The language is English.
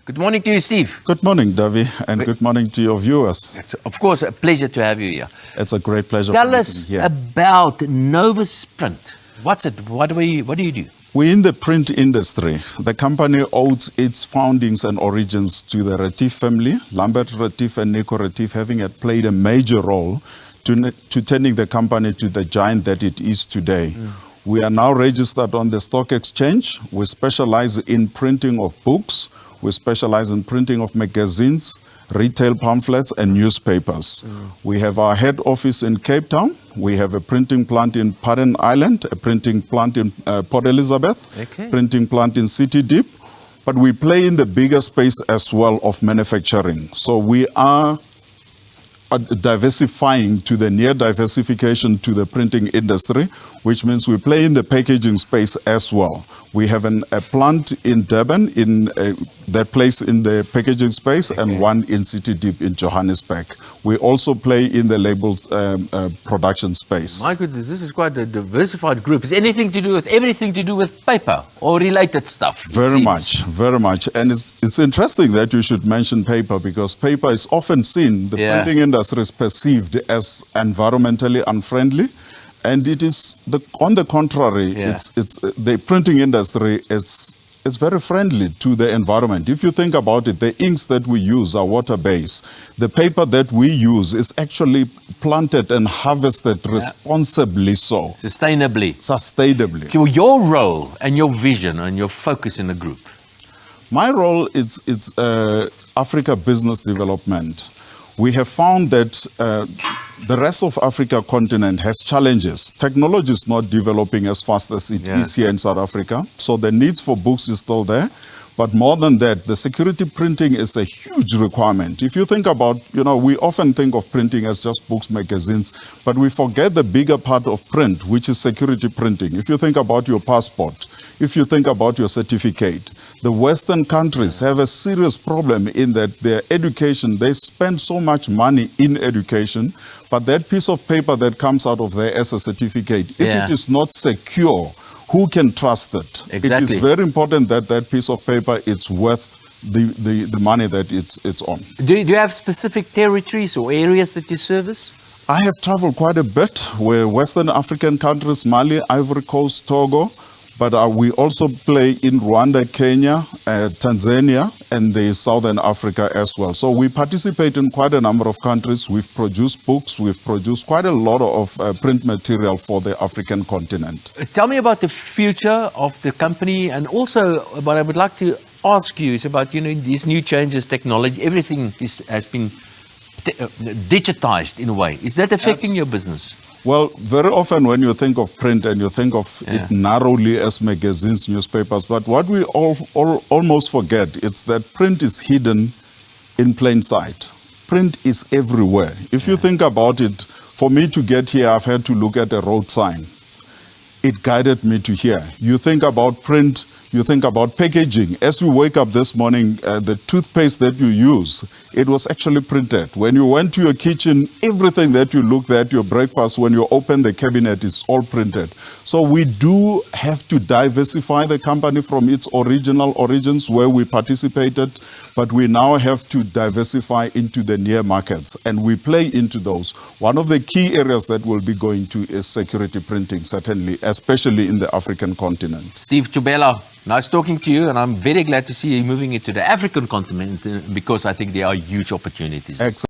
Good morning to you, Steve. Good morning, Davy, and good morning to your viewers. It's, of course, a pleasure to have you here. It's a great pleasure. Tell us about Novus Print. What's it? What do you do? We're in the print industry. The company owes its foundings and origins to the Retief family. Lambert Retief and Nico Retief having played a major role to turning the company to the giant that it is today. We are now registered on the stock exchange. We specialize in printing of books. We specialize in printing of magazines, retail pamphlets, and newspapers. We have our head office in Cape Town. We have a printing plant in Paden Island, a printing plant in Port Elizabeth, printing plant in City Deep. But we play in the bigger space as well of manufacturing. So we are diversifying to the near diversification to the printing industry, which means we play in the packaging space as well. We have a plant in Durban in that place in the packaging space and one in City Deep in Johannesburg. We also play in the label production space. My goodness, this is quite a diversified group. Is everything to do with paper or related stuff? Very much. And it's interesting that you should mention paper, because paper is often seen, the printing industry is perceived as environmentally unfriendly. And it is on the contrary. It's the printing industry. It's very friendly to the environment. If you think about it, the inks that we use are water-based. The paper that we use is actually planted and harvested responsibly, sustainably. So your role and your vision and your focus in the group. My role is Africa business development. We have found that the rest of Africa continent has challenges. Technology is not developing as fast as it is here in South Africa. So the needs for books is still there. But more than that, the security printing is a huge requirement. If you think about, we often think of printing as just books, magazines, but we forget the bigger part of print, which is security printing. If you think about your passport, if you think about your certificate, the Western countries have a serious problem in that their education, they spend so much money in education, but that piece of paper that comes out of there as a certificate, if it is not secure, who can trust it? Exactly. It is very important that that piece of paper is worth the money that it's on. Do you have specific territories or areas that you service? I have traveled quite a bit where Western African countries, Mali, Ivory Coast, Togo, but we also play in Rwanda, Kenya, Tanzania, and the Southern Africa as well. So we participate in quite a number of countries. We've produced books. We've produced quite a lot of print material for the African continent. Tell me about the future of the company, and also what I would like to ask you is about these new changes, technology. Everything has been digitized in a way. Is that affecting your business? Well, very often when you think of print and you think of it narrowly as magazines, newspapers, but what we almost forget is that print is hidden in plain sight. Print is everywhere. If you think about it, for me to get here, I've had to look at a road sign. It guided me to here. You think about print, you think about packaging. As you wake up this morning, the toothpaste that you use, it was actually printed. When you went to your kitchen, everything that you looked at, your breakfast, when you open the cabinet, it's all printed. So we do have to diversify the company from its original origins where we participated, but we now have to diversify into the near markets, and we play into those. One of the key areas that we'll be going to is security printing, certainly, especially in the African continent. Steve Thobela, nice talking to you, and I'm very glad to see you moving into the African continent, because I think there are huge opportunities. Excellent.